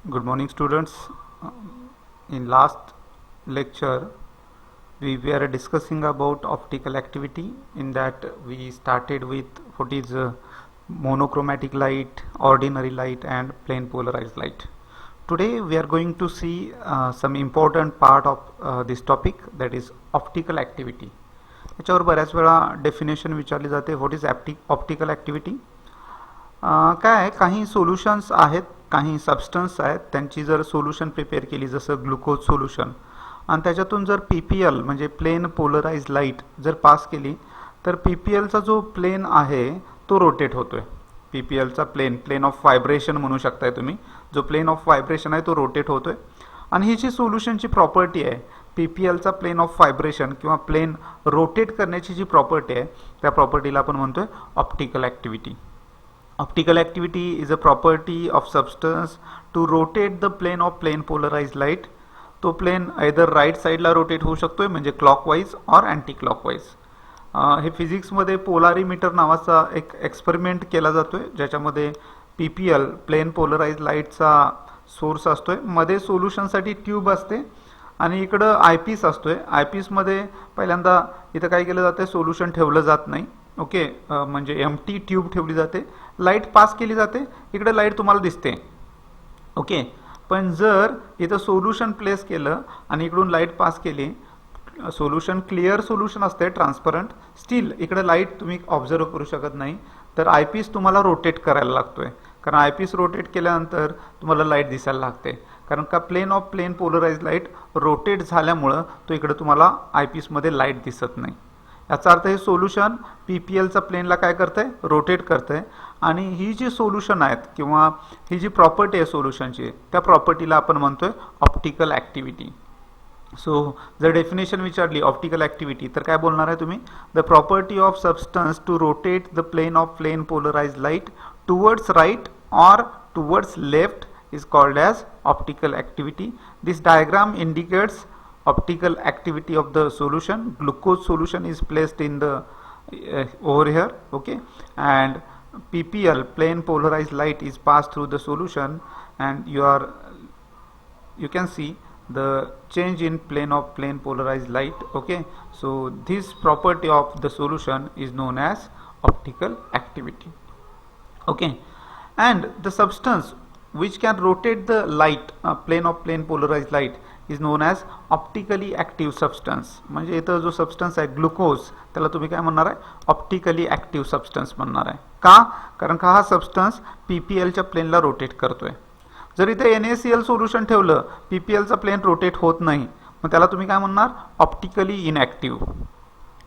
Good morning, students. In last lecture, we were discussing about optical activity. In that, we started with what is monochromatic light, ordinary light, and plane polarized light. Today, we are going to see some important part of this topic, that is optical activity. याच्यावर बऱ्याच वेळा definition विचारली जाते. What is optical activity. काय आहे, काही solutions आहेत, काही सबस्टन्स आहेत, त्यांची जर सोल्युशन प्रिपेअर केली जसं ग्लुकोज सोल्युशन आणि त्याच्यातून जर PPL म्हणजे प्लेन पोलराइज लाईट जर पास केली तर PPLचा जो प्लेन आहे तो रोटेट होतोय. PPLचा प्लेन ऑफ व्हायब्रेशन म्हणू शकताय तुम्ही. जो प्लेन ऑफ व्हायब्रेशन आहे तो रोटेट होतोय आणि ही जी सोल्युशनची प्रॉपर्टी आहे, PPLचा प्लेन ऑफ व्हायब्रेशन किंवा प्लेन रोटेट करण्याची जी प्रॉपर्टी आहे त्या प्रॉपर्टीला आपण म्हणतोय optical activity. Optical activity is a property of substance to rotate the plane of plane polarized light. तो प्लेन either राईट साईडला रोटेट होऊ शकतोय म्हणजे क्लॉकवाईज और अँटी क्लॉकवाईज. हे फिजिक्समध्ये पोलारिमीटर नावाचा एक एक्सपेरिमेंट केला जातोय ज्याच्यामध्ये PPL प्लेन पोलराइज लाईटचा सोर्स असतोय, मध्ये सोल्युशनसाठी ट्यूब असते आणि इकडं आयपीस असतोय. आयपीसमध्ये पहिल्यांदा इथं काय केलं जातं, सोल्युशन ठेवलं जात नाही. ओके, म्हणजे एम्प्टी ट्यूब ठेवली जाते, लाईट पास केली जाते, इकडे लाईट तुम्हाला दिसते. ओके, पण जर इथं सोल्युशन प्लेस केलं आणि इकडून लाईट पास केली, सोल्युशन क्लिअर सोल्युशन असते, ट्रान्सपरंट, स्टील इकडे लाईट तुम्ही ऑब्झर्व करू शकत नाही, तर आयपीस तुम्हाला रोटेट करायला लागतोय. कारण आयपीस रोटेट केल्यानंतर तुम्हाला लाईट दिसायला लागते, कारण का plane of plane polarise light rotate झाल्यामुळं तो इकडे तुम्हाला आयपीसमध्ये लाईट दिसत नाही. याचा अर्थ हे सोल्युशन PPLचा प्लेनला काय करतंय, रोटेट करतंय. आणि ही जी सोल्युशन आहेत किंवा ही जी प्रॉपर्टी आहे सोल्युशनची त्या प्रॉपर्टीला आपण म्हणतोय ऑप्टिकल ॲक्टिव्हिटी. सो जर डेफिनेशन विचारली ऑप्टिकल ॲक्टिव्हिटी तर काय बोलणार आहे तुम्ही, the property of substance to rotate the plane of plane polarise light towards right or towards left is called as optical activity. This diagram indicates optical activity of the solution. Glucose solution is placed in the over here, okay, and PPL plane polarized light is passed through the solution, and you can see the change in plane of plane polarized light. Okay, so this property of the solution is known as optical activity. Okay, and the substance which can rotate the light plane of plane polarized light is known as optically active substance. म्हणजे इथं जो substance आहे glucose त्याला तुम्ही काय म्हणणार आहे, optically active substance म्हणणार आहे. का, कारण का हा सबस्टन्स PPLच्या प्लेनला रोटेट करतोय. जर इथे NaCl सोल्युशन ठेवलं, PPLचा प्लेन रोटेट होत नाही, मग त्याला तुम्ही काय म्हणणार, optically inactive.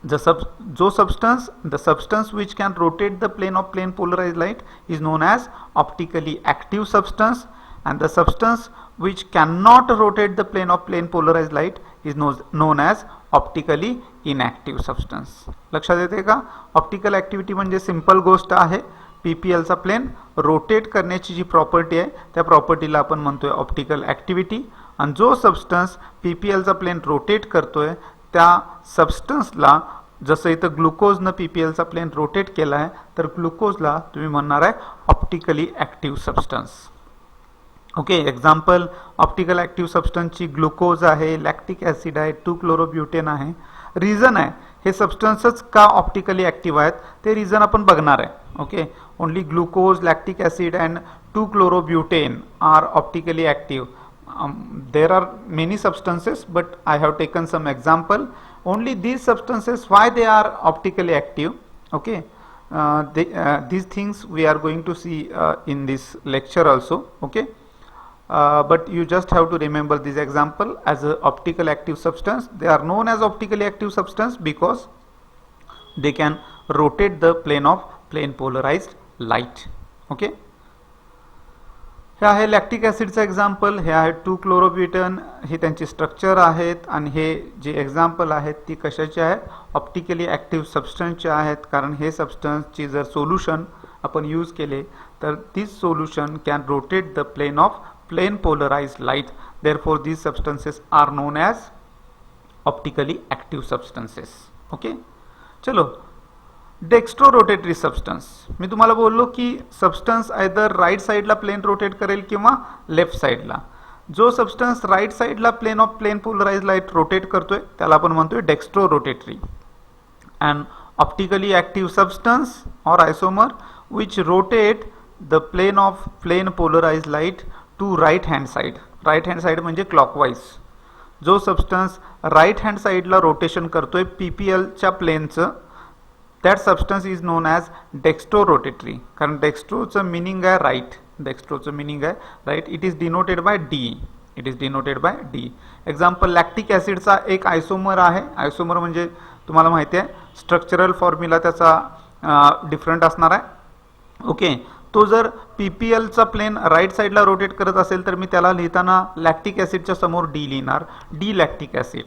The substance which can rotate the plane of plane polarized light is known as optically active substance, and the substance which cannot rotate the plane of plane polarized light is known as optically inactive substance. लक्षात येते का, optical activity म्हणजे simple गोष्ट आहे. PPLचा plain rotate करण्याची जी property आहे त्या प्रॉपर्टीला आपण म्हणतोय ऑप्टिकल ॲक्टिव्हिटी. आणि जो सबस्टन्स PPLचा प्लेन रोटेट करतोय त्या सबस्टन्सला, जसं इथं ग्लुकोजनं PPLचा प्लेन रोटेट केला आहे तर ग्लुकोजला तुम्ही म्हणणार आहे optically active substance. Okay, example optical active सबस्टन्सची ग्लुकोज आहे, लॅक्टिक ॲसिड आहे, 2-क्लोरोब्युटेन आहे. रिझन आहे हे सबस्टन्सच का ऑप्टिकली ॲक्टिव्ह आहेत ते रिझन आपण बघणार आहे. Okay, only glucose, lactic acid and 2-क्लोरोब्युटेन are optically active. There are many substances, but I have taken some example. Only these substances, why they are optically active. Okay, these things we are going to see in this lecture also. Okay, but you just have to remember this example as a optical active substance. They are known as optically active substance because they can rotate the plane of plane polarized light. Okay, हे आहे lactic ॲसिडचं example, हे आहे 2-क्लोरोब्युटेन, हे त्यांची structure आहेत. आणि हे जे एक्झाम्पल आहेत ती कशाचे आहेत, ऑप्टिकली ॲक्टिव्ह सबस्टन्सचे आहेत. कारण हे सबस्टन्सची जर सोल्युशन आपण यूज केले तर this solution can rotate the plane of plane polarized light. Therefore these substances are known as optically active substances. Okay, चलो डेक्स्ट्रो रोटेटरी सबस्टन्स, मी तुम्हाला बोललो की सबस्टन्स आयदर राईट साईडला प्लेन रोटेट करेल किंवा लेफ्ट साईडला. जो सबस्टन्स राईट साईडला plane of plane polarise light rotate करतोय त्याला आपण म्हणतोय dextro rotatory. And optically active substance or isomer which rotate the plane of plane polarise light to right hand side. Right hand side म्हणजे clockwise. जो substance right hand साईडला rotation करतोय पीपीएलच्या प्लेनचं, that substance is known as dextro rotatory. कारण डेक्स्ट्रोचं meaning आहे right, डेक्स्ट्रोचं मिनिंग आहे right. It is denoted by D, it is denoted by D. Example, lactic ॲसिडचा एक आयसोमर आहे. आयसोमर म्हणजे तुम्हाला माहिती आहे स्ट्रक्चरल फॉर्म्युला त्याचा डिफरंट असणार आहे. ओके, तो जर पीपीएलचा प्लेन राईट साईडला रोटेट करत असेल तर मी त्याला लिहिताना लॅक्टिक ॲसिडच्या समोर डी लिहिणार, डी लॅक्टिक ॲसिड.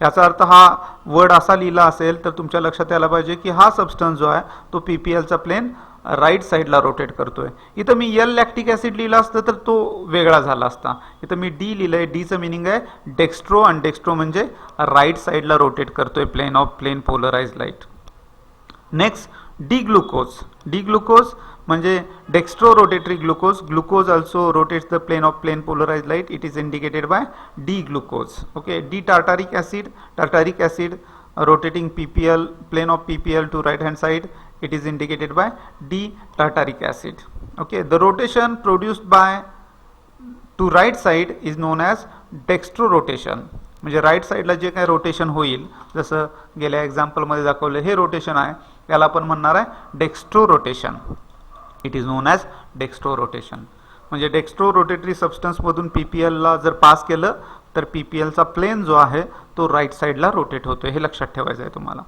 याचा अर्थ हा वर्ड असा लिहिला असेल तर तुमच्या लक्षात यायला पाहिजे की हा सबस्टन्स जो आहे तो पीपीएलचा प्लेन राईट साईडला रोटेट करतोय. इथं मी एल लॅक्टिक ॲसिड लिहिला असतं तर तो वेगळा झाला असता. इथं मी डी लिहिलंय, डीचं मिनिंग आहे डेक्स्ट्रो, आणि डेक्स्ट्रो म्हणजे राईट साईडला रोटेट करतोय plane of plane polarise light. Next, D glucose. D glucose म्हणजे dextro rotatory glucose. Glucose also rotates the plane of plane polarise light. It is indicated by D glucose. Okay, D tartaric acid. Tartaric acid rotating PPL, plane of PPL to right hand side, it is indicated by D tartaric acid. Okay, the rotation produced by to right side is known as dextro rotation. म्हणजे right साईडला जे काही rotation होईल, जसं गेल्या example मध्ये दाखवलं हे रोटेशन आहे, याला आपण म्हणणार आहे dextro rotation. It is known as dextro rotation. म्हणजे डेक्स्ट्रो रोटेटरी सबस्टन्स मधून पीपीएलला जर पास केलं तर पीपीएलचा प्लेन जो आहे तो राईट साईडला रोटेट होतोय, हे लक्षात ठेवायचं आहे तुम्हाला.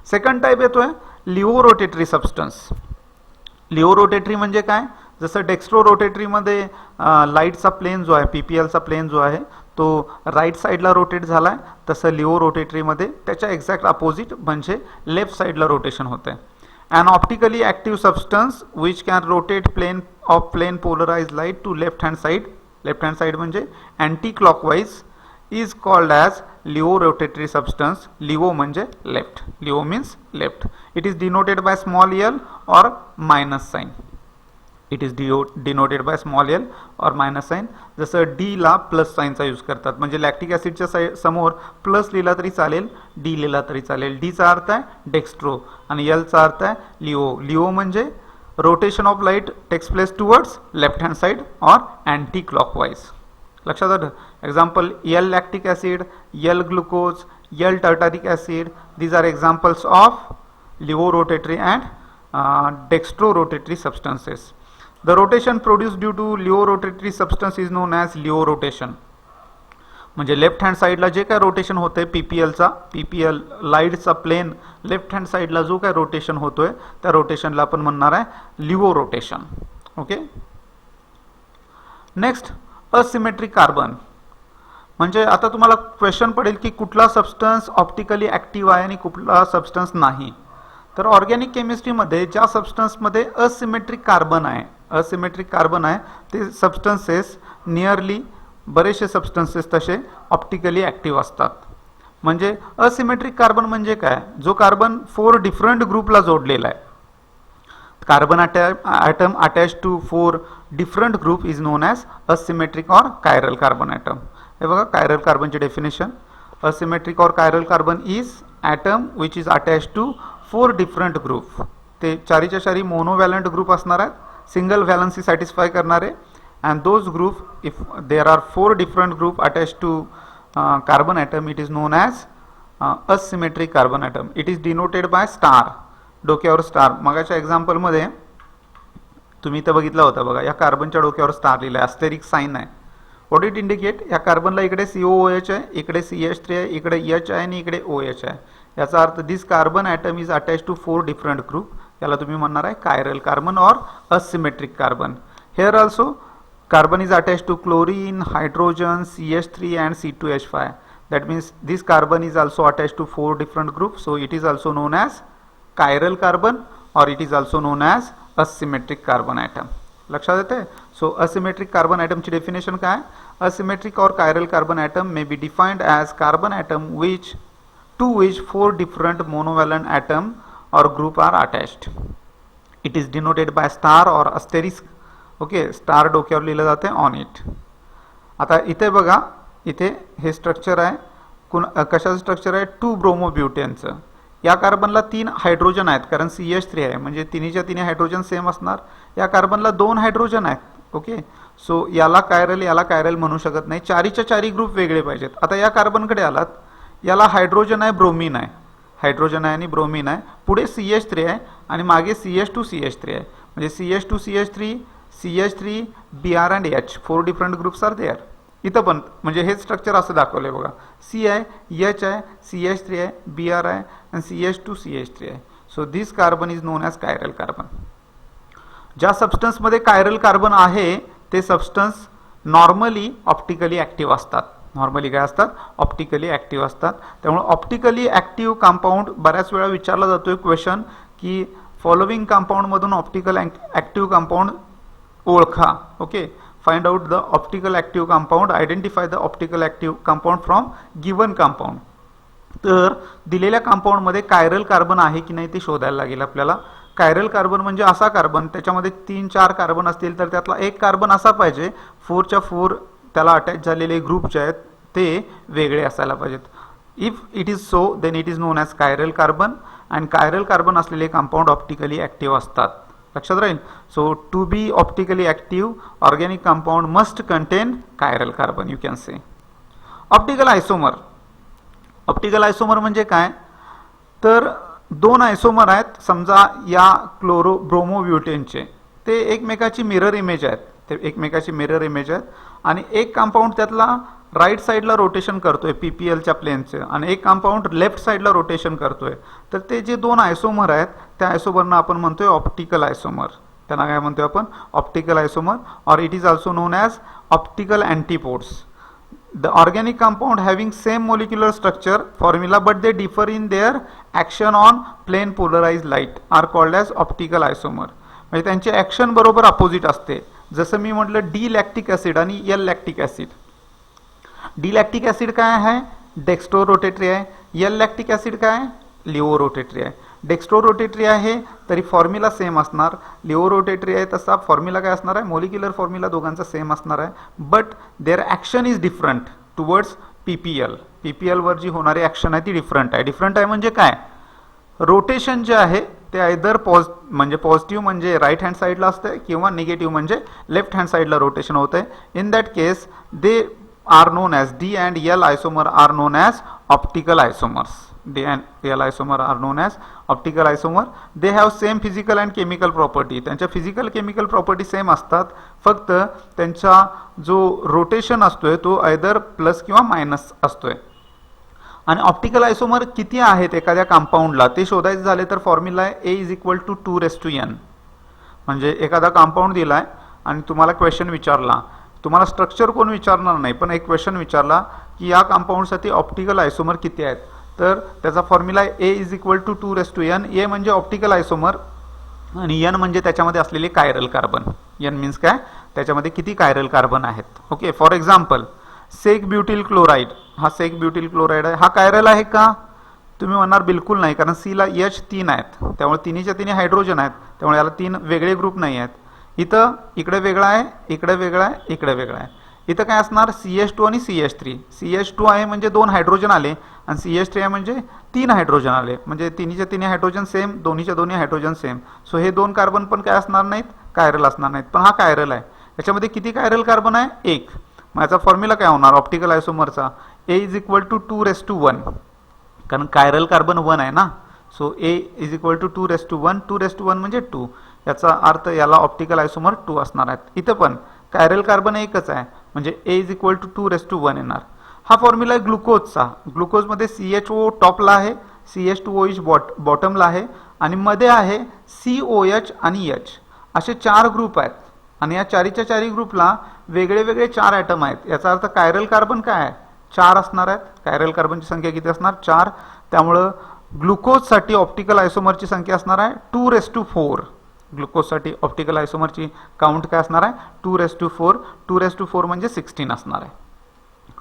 सेकंड टाईप येतोय laevo rotatory substance. Laevo rotatory म्हणजे काय, जसं डेक्स्ट्रो रोटेटरीमध्ये लाईटचा प्लेन जो आहे, पीपीएलचा प्लेन जो आहे तो राईट साईडला रोटेट झालाय, तसं लिओ रोटेटरीमध्ये त्याच्या एक्झॅक्ट अपोजिट म्हणजे लेफ्ट साईडला रोटेशन होतंय. An optically active substance which can rotate plane of plane polarized light to left hand side. Left hand side म्हणजे anti-clockwise is called as Leo rotatory substance. Leo म्हणजे left. Leo means left. It is denoted by small l or minus sign. It is denoted by small l or minus sign. जसं D ला plus साइनचा use करतात, म्हणजे lactic ॲसिडच्या समोर plus लिहिला तरी चालेल, D लिहिला तरी चालेल. डी चा अर्थ आहे डेक्स्ट्रो आणि एल चा अर्थ आहे लिओ. लिओ म्हणजे rotation of light takes place towards left hand side और अँटी क्लॉकवाईज. लक्षात आलं. Example, L lactic acid, L glucose, L tartaric acid, these are examples of laevo rotatory and dextro rotatory substances. The rotation produced due to Leo rotatory substance is known as Leo rotation. म्हणजे left hand साईडला जे काय rotation होतंय पीपीएलचा, PPL लाईटचा plain left hand साईडला जो काय rotation होतोय त्या रोटेशनला आपण म्हणणार आहे Leo rotation. Okay. Next, asymmetric carbon. म्हणजे आता तुम्हाला क्वेश्चन पडेल की कुठला सबस्टन्स ऑप्टिकली ऍक्टिव्ह आहे आणि कुठला सबस्टन्स नाही. तर ऑर्गॅनिक केमिस्ट्रीमध्ये ज्या सबस्टन्समध्ये असिमेट्रिक कार्बन आहे, असिमेट्रिक कार्बन आहे ते सबस्टन्सेस नियरली बरेचसे सबस्टन्सेस तसे ऑप्टिकली ऍक्टिव्ह असतात. म्हणजे असिमेट्रिक कार्बन म्हणजे काय, जो कार्बन 4 डिफरंट ग्रुपला जोडलेला आहे. Carbon atom attach to 4 different group is known as asymmetric और कायरल कार्बन ॲटम. हे बघा कायरल कार्बनचे डेफिनेशन. असिमेट्रिक और chiral carbon is atom which is attach to 4 different group. ते चारीच्या चारी मोनोव्हॅलंट ग्रुप असणार आहेत, सिंगल व्हॅलन्सी सॅटिस्फाय करणारे. And those group if there are 4 different group attach to carbon atom, it is known as asymmetric carbon atom. It is denoted by star, डोक्यावर star. मगाच्या एक्झाम्पलमध्ये तुम्ही इथं बघितला होता बघा, या कार्बनच्या डोक्यावर स्टार लिहिला आहे, ॲस्टेरिक साईन आहे. व्हॉट इट इंडिकेट, या कार्बनला इकडे COOH आहे, इकडे CH3 आहे, इकडे H आहे आणि इकडे OH आहे. याचा अर्थ this carbon atom is attach to 4 different group. याला तुम्ही म्हणणार आहे chiral carbon or asymmetric carbon. Here also carbon is attach to chlorine, hydrogen, CH3 and C2H5. That means this carbon is also attach to 4 different group. So it is also known as chiral carbon or it is also known as asymmetric carbon atom. लक्षात येते. So asymmetric carbon ॲटमची definition काय, asymmetric और chiral carbon atom may be defined as carbon atom to which 4 different monovalent atom or group are attached. It is denoted by star or asterisk. Okay, star डोक्यावर लिहिलं जाते on it. आता इथे बघा, इथे हे स्ट्रक्चर आहे, कशाचं स्ट्रक्चर आहे, 2 ब्रोमोब्युटेनचं. या कार्बनला 3 हायड्रोजन आहेत कारण CH3 आहे, म्हणजे तिन्हीच्या तिन्ही हायड्रोजन सेम असणार. या कार्बनला 2 हायड्रोजन आहेत. ओके, सो याला कायरल म्हणू शकत नाही. चारीच्या चारी ग्रुप वेगळे पाहिजेत. आता या कार्बनकडे आलात, याला हायड्रोजन आहे, ब्रोमीन आहे, हायड्रोजन आहे आणि ब्रोमीन आहे, पुढे CH3 आहे आणि मागे CH2 आहे. म्हणजे CH2 CH3 Br and H 4 different groups are there. इथं पण म्हणजे हे स्ट्रक्चर असं दाखवलंय बघा, C आहे, H आहे, CH3 आहे, Br आहे आणि CH2 आहे. So this carbon is known as chiral carbon. ज्या सबस्टन्समध्ये कायरल कार्बन आहे ते सबस्टन्स नॉर्मली ऑप्टिकली ॲक्टिव्ह असतात. नॉर्मली काय असतात, ऑप्टिकली ॲक्टिव्ह असतात. त्यामुळे ऑप्टिकली ॲक्टिव्ह कंपाऊंड बऱ्याच वेळा विचारला जातोय क्वेश्चन की फॉलोविंग कंपाऊंडमधून ऑप्टिकल ॲक्टिव्ह कंपाऊंड ओळखा. Okay, find out the optical active compound, identify the optical active compound from given compound. तर दिलेल्या कंपाऊंडमध्ये कायरल कार्बन आहे की नाही ते शोधायला लागेल आपल्याला. कायरल कार्बन म्हणजे असा कार्बन, त्याच्यामध्ये 3-4 कार्बन असतील तर त्यातला एक कार्बन असा पाहिजे 4च्या 4 त्याला अटॅच झालेले ग्रुप जे आहेत ते वेगळे असायला पाहिजेत. If it is so then it is known as chiral carbon. And chiral carbon असलेले कंपाऊंड ऑप्टिकली ॲक्टिव्ह असतात. लक्षात राहील. So to be optically active organic compound must contain chiral carbon, you can say. Optical isomer. Optical isomer म्हणजे काय, तर 2 आयसोमर आहेत समजा या ब्रोमोब्युटेनचे, ते एकमेकाची मिरर इमेज आहेत, आणि एक कंपाऊंड त्यातला राईट साईडला रोटेशन करतोय PPLच्या प्लेनचे आणि एक कंपाऊंड लेफ्ट साईडला रोटेशन करतोय. तर ते जे 2 आयसोमर आहेत त्या आयसोमरना आपण म्हणतोय ऑप्टिकल आयसोमर. त्यांना काय म्हणतोय आपण, optical isomer, or it is also known as optical antipodes. The organic compound having same molecular structure formula but they differ in their action on plane polarized light are called as optical isomer. म्हणजे त्यांचे action बरोबर opposite असते. जसं मी म्हटलं D lactic acid आणि L lactic acid. D lactic acid काय आहे, dextro rotatory आहे. L लॅक्टिक ॲसिड काय आहे, लिओ रोटेटरी आहे. डेक्स्ट्रो रोटेटरी आहे तरी फॉर्म्युला सेम असणार, लिओ रोटेटरी आहे तसा फॉर्म्युला काय असणार आहे, मोलिक्युलर फॉर्म्युला दोघांचा सेम असणार आहे. But their action is different towards PPL वर जी होणारी ॲक्शन आहे ती डिफरंट आहे म्हणजे काय, रोटेशन जे आहे ते आयदर पॉझिटिव्ह म्हणजे राईट हँड साईडला असते किंवा निगेटिव्ह म्हणजे लेफ्ट हँड साईडला रोटेशन होत आहे. In that case they are known as D and L isomer are known as optical isomers. D and L isomer are known as optical isomer. They have same physical and chemical property. त्यांच्या physical chemical property same असतात, फक्त त्यांचा जो rotation असतोय तो either plus किंवा minus असतोय. आणि ऑप्टिकल आयसोमर किती आहेत एखाद्या कंपाऊंडला ते शोधायचं झाले तर फॉर्म्युला आहे A = 2n. म्हणजे एखादा कंपाऊंड दिलाय आणि तुम्हाला क्वेश्चन विचारला, तुम्हाला स्ट्रक्चर कोण विचारणार नाही पण एक क्वेश्चन विचारला की या कंपाऊंडसाठी ऑप्टिकल आयसोमर किती आहेत, तर त्याचा फॉर्म्युला आहे A = 2n. A म्हणजे ऑप्टिकल आयसोमर आणि n म्हणजे त्याच्यामध्ये असलेले कायरल कार्बन. n मीन्स काय, त्याच्यामध्ये किती कायरल कार्बन आहेत. Okay, for example sec butyl chloride. हा सेक ब्युटिल क्लोराईड आहे, हा कायरल आहे का, तुम्ही म्हणणार बिलकुल नाही, कारण C ला H 3 आहेत, त्यामुळे तिन्हीच्या तिन्ही हायड्रोजन आहेत, त्यामुळे याला 3 वेगळे ग्रुप नाही आहेत. इथं इकडे वेगळा आहे, इकडे वेगळा आहे, इकडे वेगळा आहे. इथं काय असणार, CH2 आणि CH3. CH2 आहे म्हणजे 2 हायड्रोजन आले आणि CH3 आहे म्हणजे 3 हायड्रोजन आले, म्हणजे तिन्हीच्या तिन्ही हायड्रोजन सेम, दोन्हीच्या दोन्ही हायड्रोजन सेम. सो हे 2 कार्बन पण काय असणार नाहीत, कायरल असणार नाहीत. पण हा कायरल आहे, याच्यामध्ये किती कायरल कार्बन आहे, 1. मग याचा फॉर्म्युला काय होणार ऑप्टिकल आयसोमरचा, A = 2:1, कारण कायरल कार्बन 1 आहे ना. सो A = 2:1, 2:1 म्हणजे 2. याचा अर्थ याला ऑप्टिकल आयसोमर 2 असणार आहेत. इथं पण कायरल कार्बन एकच आहे म्हणजे A = 2:1 येणार. हा फॉर्म्युला आहे ग्लुकोजचा. ग्लुकोजमध्ये CHO टॉपला आहे, CH2OH बॉटमला आहे आणि मध्ये आहे COH आणि H. असे 4 ग्रुप आहेत आणि या चारीच्या चारी ग्रुपला वेगळे वेगळे 4 ॲटम आहेत. याचा अर्थ कायरल कार्बन काय आहे, 4 असणार आहेत. कायरल कार्बनची संख्या किती असणार, 4. त्यामुळं ग्लुकोजसाठी ऑप्टिकल आयसोमरची संख्या असणार आहे 2:4. ग्लुकोजसाठी ऑप्टिकल आयसोमरची काउंट काय असणार आहे, 2:4. 2:4 म्हणजे 16 असणार आहे.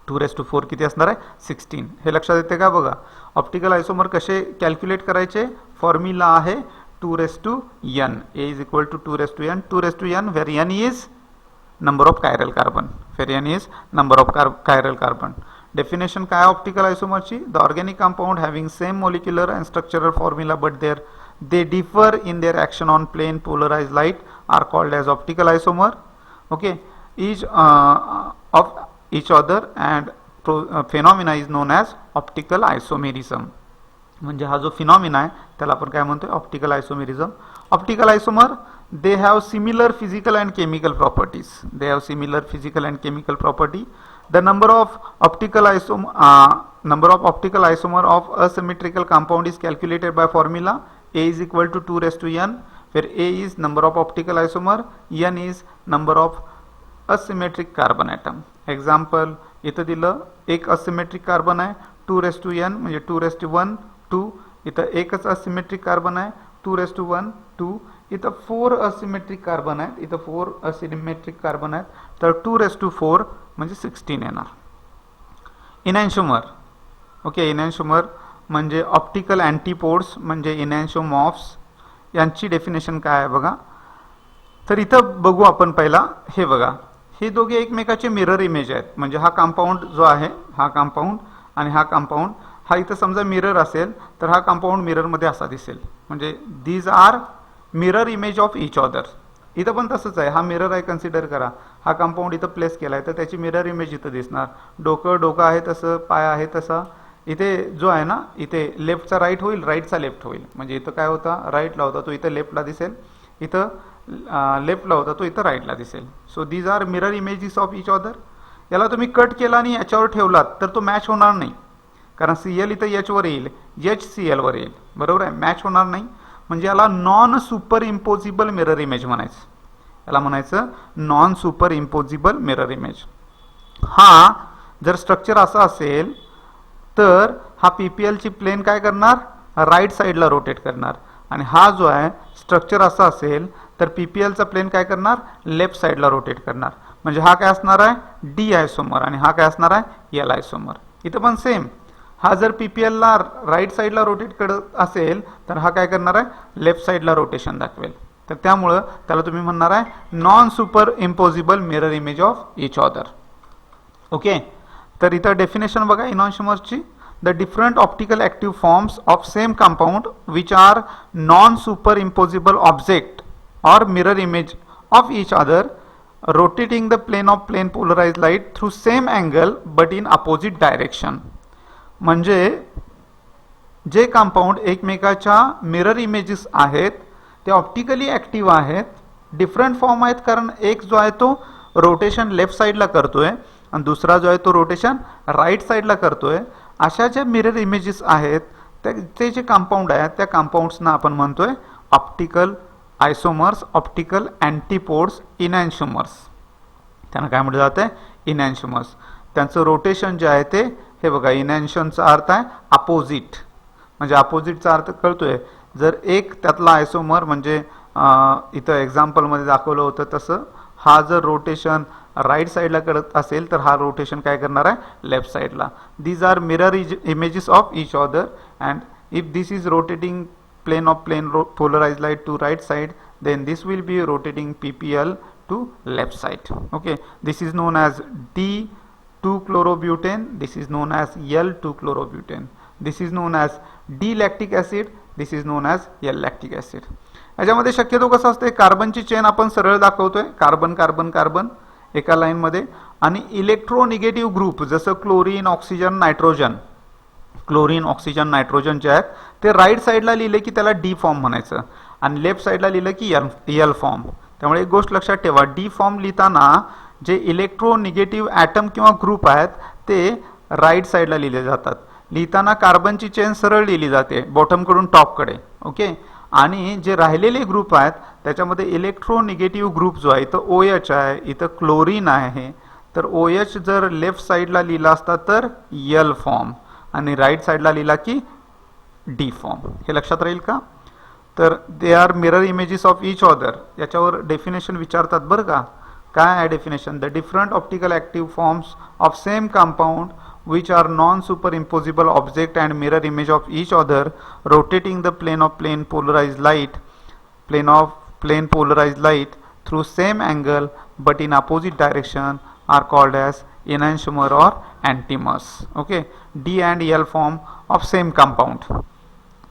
2⁴ किती असणार आहे 16. हे लक्षात येते का बघा. ऑप्टिकल आयसोमर कसे कॅल्क्युलेट करायचे, फॉर्म्युला आहे 2n. A is equal to 2n. 2n where n is number of chiral carbon. where n is number of chiral carbon. Definition काय ऑप्टिकल आयसोमरची, the organic compound having same molecular and structural formula but they differ in their action on plane polarized light are called as optical isomer. Okay, each of each other and phenomena is known as optical isomerism. म्हणजे हा जो phenomena आहे त्याला आपण काय म्हणतोय, optical isomerism. Optical isomer they have similar physical and chemical properties. They have similar physical and chemical property. The number of optical isomer of asymmetrical compound is calculated by formula A is equal to 2n, where A is number of optical isomer, n is number of asymmetric carbon atom. Example इथं दिलं एक asymmetric carbon आहे 2n म्हणजे 2:1 2. इथं एकच asymmetric carbon आहे 2:1 2. इथं 4 asymmetric carbon आहेत, इथं 4 asymmetric कार्बन आहेत, तर 2:4 म्हणजे 16 येणार. इनॅन्शिओमर. ओके, इनॅन्शिओमर म्हणजे ऑप्टिकल अँटीपोड्स म्हणजे इनॅन्शिओमॉर्फ्स. यांची डेफिनेशन काय आहे बघा. तर इथं बघू आपण पहिला. हे बघा, हे दोघे एकमेकाचे मिरर इमेज आहेत. म्हणजे हा कंपाऊंड जो आहे, हा कंपाऊंड आणि हा कंपाऊंड, हा इथं समजा मिरर असेल तर हा कंपाऊंड मिररमध्ये असा दिसेल. म्हणजे these are mirror image of each other. इथं पण तसंच आहे, हा मिरर आहे कन्सिडर करा. हा कंपाऊंड इथं प्लेस केला आहे तर त्याची मिरर इमेज इथं दिसणार. डोकं आहे तसं, पाय आहे तसा. इथे जो आहे ना, इथे लेफ्टचा राईट होईल, राईटचा लेफ्ट होईल. म्हणजे इथं काय होता, राईटला होता तो इथं लेफ्टला दिसेल, इथं लेफ्टला होता तो इथं राईटला दिसेल. So these are mirror images of each other. याला तुम्ही कट केला आणि याच्यावर ठेवलात तर तो मॅच होणार नाही, कारण CL इथं H वर येईल, H CL वर येईल. बरोबर आहे, मॅच होणार नाही. म्हणजे याला non super imposable mirror image म्हणायचं. याला म्हणायचं non super imposable mirror image. हा जर स्ट्रक्चर असं असेल तर हा PPL ची प्लेन काय करणार, राईट साईडला रोटेट करणार. आणि हा जो आहे स्ट्रक्चर असा असेल तर PPL चा प्लेन काय करणार, लेफ्ट साईडला रोटेट करणार. म्हणजे हा काय असणार आहे, D आयसोमर, आणि हा काय असणार आहे, L आयसोमर. इथं पण सेम. हा जर PPL ला राईट साईडला रोटेट करत असेल तर हा काय करणार आहे, लेफ्ट साईडला रोटेशन दाखवेल. तर त्यामुळं त्याला तुम्ही म्हणणार आहे non super imposable mirror image of each other. Okay, तर इथं डेफिनेशन बघा इनॉन्शिमर्सची. The different optical active forms of same compound which are non super imposable object or mirror image of each other rotating the plane of plane polarized light through same angle but in opposite direction. म्हणजे जे compound एकमेकाच्या mirror images आहेत ते optically active आहेत, different form आहेत, कारण एक जो आहे तो रोटेशन लेफ्ट साईडला करतोय आणि दुसरा जो आहे तो रोटेशन राईट साईडला करतोय. अशा ज्या मिरर इमेजेस आहेत ते जे कंपाऊंड आहेत त्या कंपाऊंड्सना आपण म्हणतोय ऑप्टिकल आयसोमर्स, ऑप्टिकल अँटीपोड्स, इनॅन्शिओमर्स. त्यांना काय म्हटलं जातं, इनॅन्शिओमर्स. त्यांचं रोटेशन जे आहे ते, हे बघा, इनॅन्शिओनचा अर्थ आहे अपोजिट. म्हणजे अपोजिटचा अर्थ कळतोय. जर एक त्यातला आयसोमर म्हणजे इथं एक्झाम्पलमध्ये दाखवलं होतं तसं, हा जर रोटेशन राईट साईडला करत असेल तर हा रोटेशन काय करणार आहे, लेफ्ट साईडला. These are mirror images of each other and if this is rotating plane of plane polarized light to right side, then this will be rotating PPL to left side. Okay, this is known as D2-chlorobutane, this is known as L2-chlorobutane, this is known as D-lactic acid, this is known as L-lactic acid. याच्यामध्ये शक्यतो कसं असते, कार्बनची chain आपण सरळ दाखवतोय, carbon carbon carbon एका line मध्ये, आणि इलेक्ट्रोनिगेटिव्ह ग्रुप जसं chlorine, oxygen, nitrogen, chlorine, oxygen, nitrogen जे आहेत ते राईट साईडला लिहिले की त्याला D फॉर्म म्हणायचं आणि लेफ्ट साईडला लिहिलं की L फॉर्म. त्यामुळे एक गोष्ट लक्षात ठेवा, D फॉर्म लिहिताना जे इलेक्ट्रोनिगेटिव्ह ॲटम किंवा ग्रुप आहेत ते राईट साईडला लिहिले जातात. लिहिताना कार्बनची चेन सरळ लिहिली जाते बॉटमकडून टॉपकडे. ओके, आणि जे राहिलेले ग्रुप आहेत त्याच्यामध्ये इलेक्ट्रोनिगेटिव्ह ग्रुप जो आहे इथं OH आहे, इथं क्लोरीन आहे, तर OH जर लेफ्ट साईडला लिहिला असता तर L फॉर्म आणि राईट साईडला लिहिला की D फॉर्म. हे लक्षात राहील का. तर they are mirror images of each other. याच्यावर डेफिनेशन विचारतात बरं का, काय आहे definition? The different optical active forms of same compound which are non-superimposable object and mirror image of each other rotating the plane of plane polarized light through same angle but in opposite direction are called as enantiomer or antinomers. Okay, D and L form of same compound.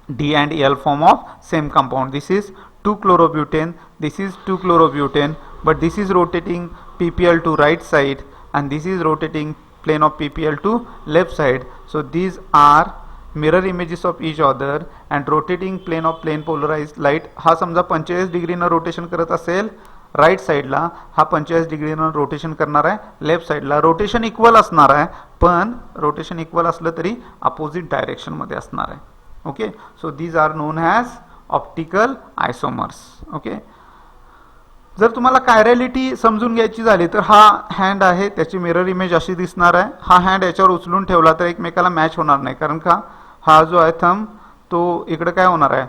D and L form of same compound. This is 2-chlorobutane, this is 2-chlorobutane, but this is rotating ppl to right side and this is rotating plane of ppl to left side. So these are mirror images of each other and rotating plane of plane polarized light. हा समजा 45 डिग्रीनं rotation करत असेल right साईडला, हा 45 डिग्रीनं rotation करणार आहे left साईडला. Rotation equal असणार आहे, पण रोटेशन इक्वल असलं तरी अपोजिट डायरेक्शन मध्ये असणार आहे. Okay, so these are known as optical isomers. Okay, जर तुम्हाला कायरॅलिटी समजून घ्यायची झाली तर हा हँड आहे, त्याची मिरर इमेज अशी दिसणार आहे. हा हँड याच्यावर उचलून ठेवला तर एकमेकाला मॅच होणार नाही, कारण का हा जो आहे थंब तो इकडे काय होणार आहे,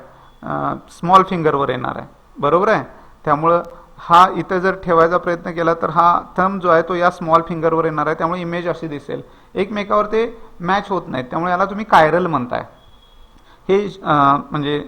स्मॉल फिंगरवर येणार आहे, बरोबर आहे. त्यामुळं हा इथं जर ठेवायचा प्रयत्न केला तर हा थंब जो आहे तो या स्मॉल फिंगरवर येणार आहे, त्यामुळे इमेज अशी दिसेल, एकमेकावर ते मॅच होत नाहीत. त्यामुळे याला तुम्ही कायरल म्हणताय. हे म्हणजे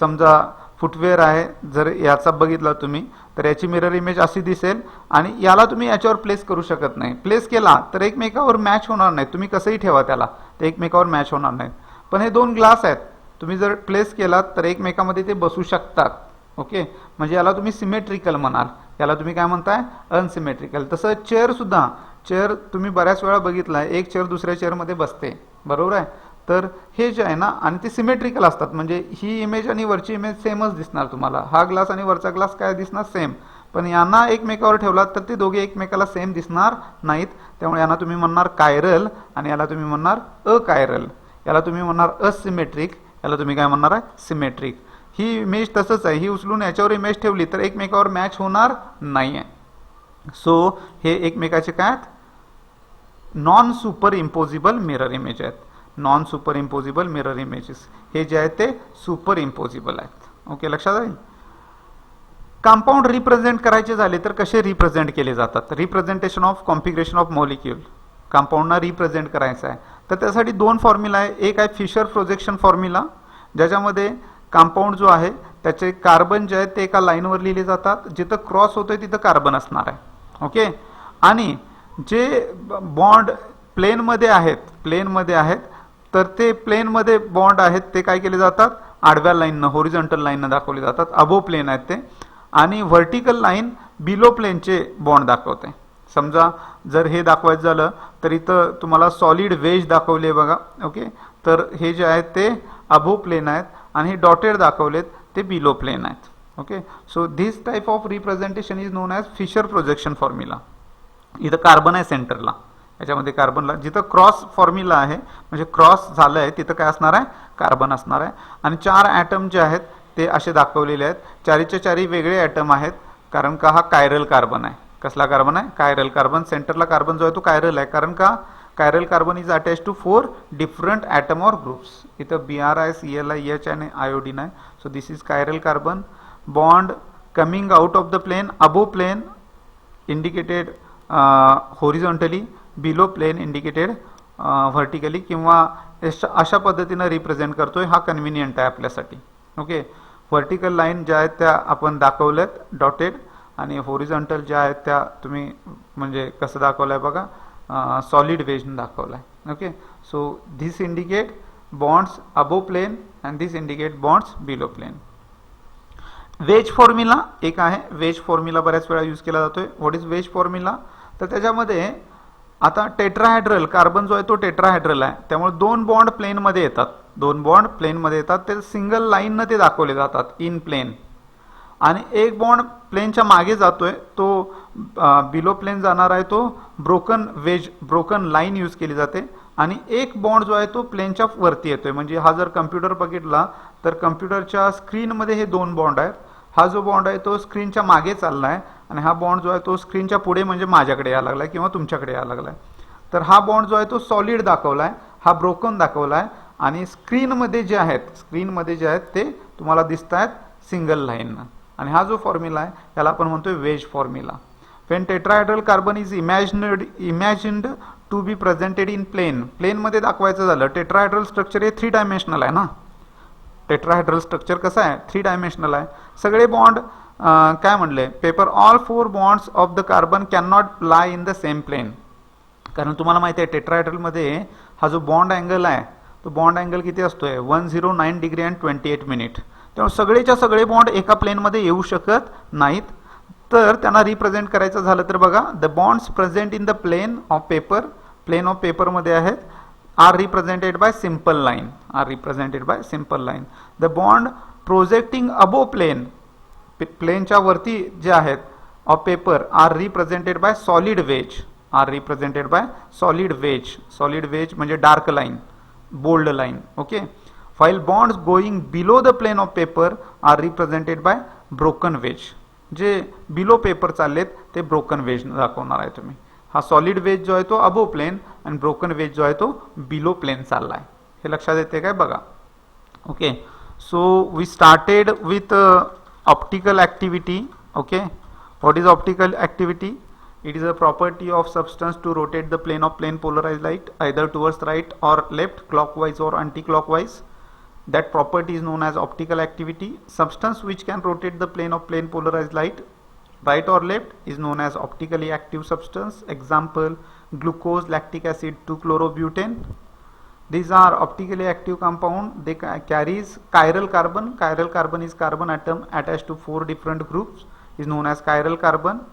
समजा फुटवेअर आहे, जर याचा बघितला तुम्ही तर याची मिरर इमेज अशी दिसेल आणि याला तुम्ही याच्यावर प्लेस करू शकत नाही. प्लेस केला तर एकमेकावर मॅच होणार नाही, तुम्ही कसंही ठेवा त्याला ते एकमेकावर मॅच होणार नाहीत. पण हे दोन ग्लास आहेत, तुम्ही जर प्लेस केलात तर एकमेकामध्ये ते बसू शकतात. ओके, म्हणजे याला तुम्ही सिमेट्रिकल म्हणाल, याला तुम्ही काय म्हणताय, अनसिमेट्रिकल. तसं चेअर सुद्धा, चेअर तुम्ही बऱ्याच वेळा बघितलाय, एक चेअर दुसऱ्या चेअरमध्ये बसते, बरोबर आहे. तर हे जे आहे ना, आणि ते सिमेट्रिकल असतात, म्हणजे ही इमेज आणि वरची इमेज सेमच दिसणार तुम्हाला. हा ग्लास आणि वरचा ग्लास काय दिसणार, सेम. पण यांना एकमेकावर ठेवलात तर ते दोघे एकमेकाला सेम दिसणार नाहीत. त्यामुळे यांना तुम्ही म्हणणार कायरल आणि याला तुम्ही म्हणणार अकायरल. याला तुम्ही म्हणणार असिमेट्रिक, याला तुम्ही काय म्हणणार आहे, सिमेट्रिक. ही इमेज तसंच आहे, ही उचलून याच्यावर इमेज ठेवली तर एकमेकावर मॅच होणार नाही आहे. सो हे एकमेकाचे काय, non super imposable mirror image आहेत. Non super imposable mirror images हे जे आहेत ते सुपर इम्पोजिबल आहेत. ओके, लक्षात आहे. कंपाऊंड रिप्रेझेंट करायचे झाले तर कसे रिप्रेझेंट केले जातात, representation of configuration of molecule. कंपाऊंडना रिप्रेझेंट करायचं आहे तर त्यासाठी दोन फॉर्म्युला आहे. एक आहे फिशर प्रोजेक्शन फॉर्म्युला, ज्याच्यामध्ये कंपाऊंड जो आहे त्याचे कार्बन जे आहेत ते एका लाईनवर लिहिले जातात, जिथं क्रॉस होतोय तिथं कार्बन असणार आहे. ओके, आणि जे बॉन्ड प्लेनमध्ये आहेत तर ते प्लेनमध्ये बॉन्ड आहेत ते काय केले जातात, आडव्या लाईननं, होरिझॉन्टल लाईननं दाखवले जातात. अबो प्लेन आहेत ते, आणि व्हर्टिकल लाईन बिलो प्लेनचे बॉन्ड दाखवते. समजा जर हे दाखवायचं झालं तर इथं तुम्हाला सॉलिड वेज दाखवले बघा. ओके, तर हे जे आहेत ते अबो प्लेन आहेत आणि हे डॉटेड दाखवलेत ते बिलो प्लेन आहेत. Okay, so this type of representation is known as Fischer projection formula. इथं कार्बन आहे सेंटरला, याच्यामध्ये कार्बनला जिथं क्रॉस फॉर्म्युला आहे म्हणजे क्रॉस झालं आहे तिथं काय असणार आहे, कार्बन असणार आहे. आणि 4 ॲटम जे आहेत ते असे दाखवलेले आहेत. चारीच्या चारी वेगळे ॲटम आहेत, कारण का हा कायरल कार्बन आहे. कसला कार्बन आहे, कायरल कार्बन. सेंटरला कार्बन जो आहे तो कायरल आहे, कारण का chiral carbon is attach to 4 different atom or groups. इथं BRI, CLI, H आणि आयोडीन आहे. So this is chiral carbon. Bond coming out of the plane, above plane indicated horizontally, below plane indicated vertically, किंवा अशा पद्धतीनं represent करतोय. हा convenient आहे आपल्यासाठी. ओके, व्हर्टिकल लाईन ज्या आहेत त्या आपण दाखवल्यात डॉटेड, आणि हॉरिझॉन्टल ज्या आहेत त्या तुम्ही म्हणजे कसं दाखवलंय बघा, सॉलिड वेजनं दाखवलाय. Okay, so this indicate bonds above plane and this indicate bonds below plane. Wedge formula एक आहे. वेज फॉर्म्युला बऱ्याच वेळा यूज केला जातोय. व्हॉट इज वेज फॉर्म्युला, तर त्याच्यामध्ये आता टेट्राहायड्रल कार्बन जो आहे तो टेट्राहायड्रल आहे, त्यामुळे 2 बॉन्ड प्लेनमध्ये येतात, 2 बॉन्ड प्लेनमध्ये येतात, ते सिंगल लाईननं ते दाखवले जातात इन प्लेन. आणि एक बॉन्ड प्लेनच्या मागे जातोय तो बिलो प्लेन जाणार आहे, तो ब्रोकन लाईन यूज केली जाते. आणि एक बॉन्ड जो आहे तो प्लेनच्या वरती येतोय. म्हणजे हा जर कम्प्युटर बघितला तर कम्प्युटरच्या स्क्रीनमध्ये हे 2 बॉन्ड आहेत. हा जो बॉन्ड आहे तो स्क्रीनच्या मागे चाललाय आणि हा बॉन्ड जो आहे तो स्क्रीनच्या पुढे म्हणजे माझ्याकडे यायला लागलाय किंवा तुमच्याकडे यायला लागलाय. तर हा बॉन्ड जो आहे तो सॉलिड दाखवलाय, हा ब्रोकन दाखवलाय, आणि स्क्रीनमध्ये जे आहेत ते तुम्हाला दिसत आहेत सिंगल लाईननं. आणि हा जो फॉर्म्युला आहे याला आपण म्हणतोय wedge formula. when tetrahedral carbon is imagined to be presented in plane मध्ये दाखवायचं झालं, टेट्राहेड्रल स्ट्रक्चर हे 3 डायमेन्शनल आहे ना. टेट्राहेड्रल स्ट्रक्चर कसं आहे, 3 डायमेन्शनल आहे. सगळे बॉन्ड काय म्हणले paper, all 4 bonds of the carbon can not lie in the same plane. कारण तुम्हाला माहिती आहे टेट्राहेड्रल मध्ये हा जो बॉन्ड अँगल आहे तो बॉन्ड अँगल किती असतोय, 109 डिग्री अँड 28 मिनिट. त्यामुळे सगळेच्या सगळे बॉन्ड एका प्लेन मध्ये येऊ शकत नाहीत. तर त्यांना रिप्रेझेंट करायचं झालं तर बघा, the bonds present in the plane of paper मध्ये आहेत, are represented by simple line, the bond projecting above प्लेनच्या वरती जे आहेत of paper are represented by solid wedge, म्हणजे dark line, bold line. Okay, while bonds going below the plane of paper are represented by broken wedge. जे below paper चाललेत ते broken veg दाखवणार आहे तुम्ही. हा सॉलिड वेज जो आहे तो अबो प्लेन आणि ब्रोकन वेज जो आहे तो बिलो प्लेन चाललाय. हे लक्षात येते काय बघा. Okay, so we started with optical activity. Okay, what is optical activity? It is a property of substance to rotate the plane of plane polarized light either towards right or left, clockwise or anti-clockwise. That property is known as optical activity. Substance which can rotate the plane of plane polarized light right or left is known as optically active substance. Example, glucose, lactic acid, 2-chlorobutane. These are optically active compound. They carries chiral carbon. Chiral carbon is carbon atom attached to 4 different groups, is known as chiral carbon.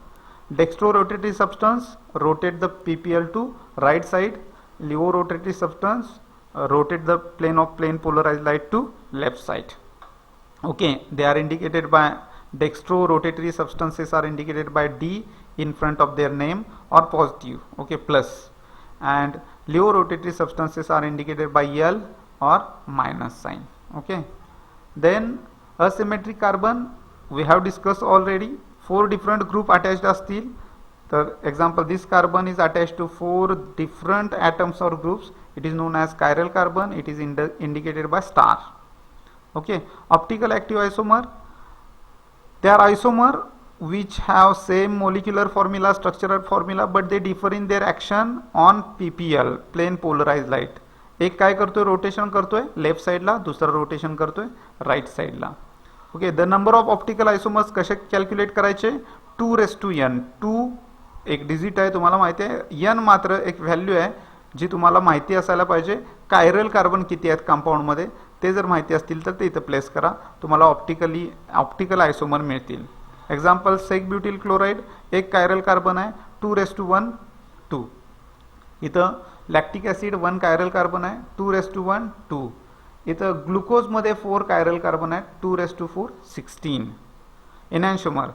Dextrorotatory substance rotate the PPL to right side. Levorotatory substance rotate the plane of plane polarized light to left side. Okay, they are indicated by dextrorotatory substances are indicated by D in front of their name or positive. Okay, plus, and levorotatory substances are indicated by L or minus sign. Okay, then asymmetric carbon we have discussed already. 4 different group attached असतील. तर example, this carbon is attached to 4 different atoms or groups. It is known as chiral carbon. It is indicated by star. Okay, optical active isomer. They are isomer which have same molecular formula, structural formula, but they differ in their action on PPL, plane polarized light. एक काय करतोय, rotation करतोय left साइडला, दुसरा rotation करतोय right साइडला. Okay, the number of optical आयसोमर्स कसे calculate करायचे, 2n. 2 एक डिजिट आहे तुम्हाला माहिती आहे, n मात्र एक व्हॅल्यू आहे जी तुम्हाला माहिती असायला पाहिजे. कायरल कार्बन किती आहेत कंपाऊंड मध्ये ते जर माहिती असतील तर ते इथं प्लेस करा, तुम्हाला ऑप्टिकल आयसोमर मिळतील. एक्झाम्पल, सेक ब्युटिल क्लोराइड एक कायरल कार्बन आहे, 2:1 2. इथं लॅक्टिक ऍसिड 1 कायरल कार्बन आहे, 2:1 2. इथं ग्लुकोज मध्ये 4 कायरल कार्बन आहेत, 2:4 16. एनॅन्शोमर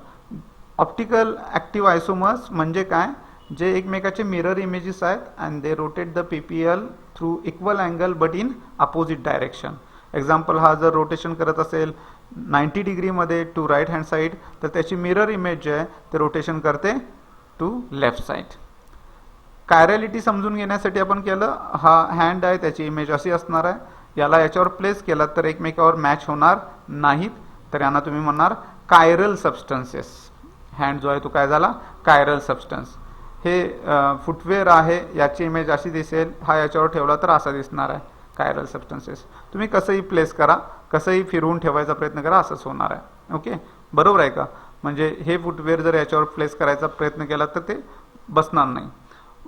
ऑप्टिकल ऍक्टिव्ह आयसोमर्स म्हणजे काय, जे एकमेकाचे मिरर इमेजेस आहेत and they rotate the PPL through equal angle but in opposite direction. Example, हा जर रोटेशन करत असेल 90 डिग्री मध्ये टू राईट हँड साईड तर त्याची मिरर इमेज जे आहे ते रोटेशन करते टू लेफ्ट साईड. कायरॅलिटी समजून घेण्यासाठी आपण केलं, हा हँड आहे त्याची इमेज अशी असणार आहे, याला याच्यावर प्लेस केला तर एकमेकावर मॅच होणार नाहीत, तर यांना तुम्ही म्हणणार कायरल सबस्टन्सेस. हँड जो आहे तो काय झाला, कायरल सबस्टन्स. हे फुटवेअर आहे, याची इमेज अशी दिसेल, हा याच्यावर ठेवला तर असा दिसणार आहे, कायरल सबस्टन्सेस. तुम्ही कसंही प्लेस करा, कसंही फिरवून ठेवायचा प्रयत्न करा, असंच होणार आहे. ओके, बरोबर आहे का? म्हणजे हे फुटवेअर जर याच्यावर प्लेस करायचा प्रयत्न केला तर ते बसणार नाही.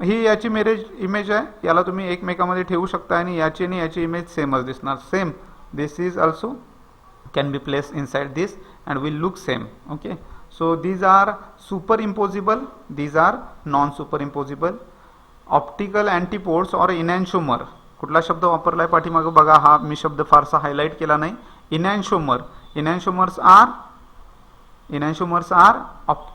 ही याची इमेज आहे, याला तुम्ही एकमेकामध्ये ठेवू शकता आणि याची इमेज सेमच दिसणार. Same this is also can be place inside this and will look same. Okay, so these are superimposable, these are non superimposable. Optical antipodes or enantiomer, कुठला शब्द वापरलाय पाठीमागं बघा, हा मी शब्द फारसा हायलाइट केला नाही. Enantiomer, enantiomers are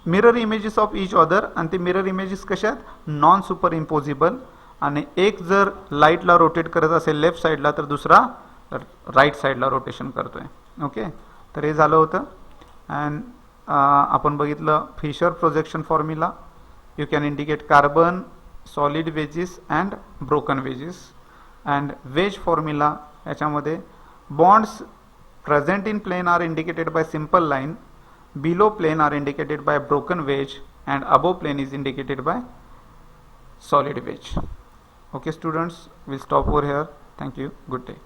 mirror images of each other, आणि ते मिरर इमेजेस कशात, नॉन सुपर इम्पोजिबल. आणि एक जर लाईटला रोटेट करत असेल लेफ्ट साईडला तर दुसरा राईट साईडला रोटेशन करतोय. ओके, तर हे झालं होतं. अँड आपण बघितलं Fischer projection formula. You can indicate carbon, solid wedges and broken wedges. And wedge formula, याच्यामध्ये bonds present in plane are indicated by simple line, below plane are indicated by broken wedge, and above plane is indicated by solid wedge. Okay students, we'll stop over here. Thank you. Good day.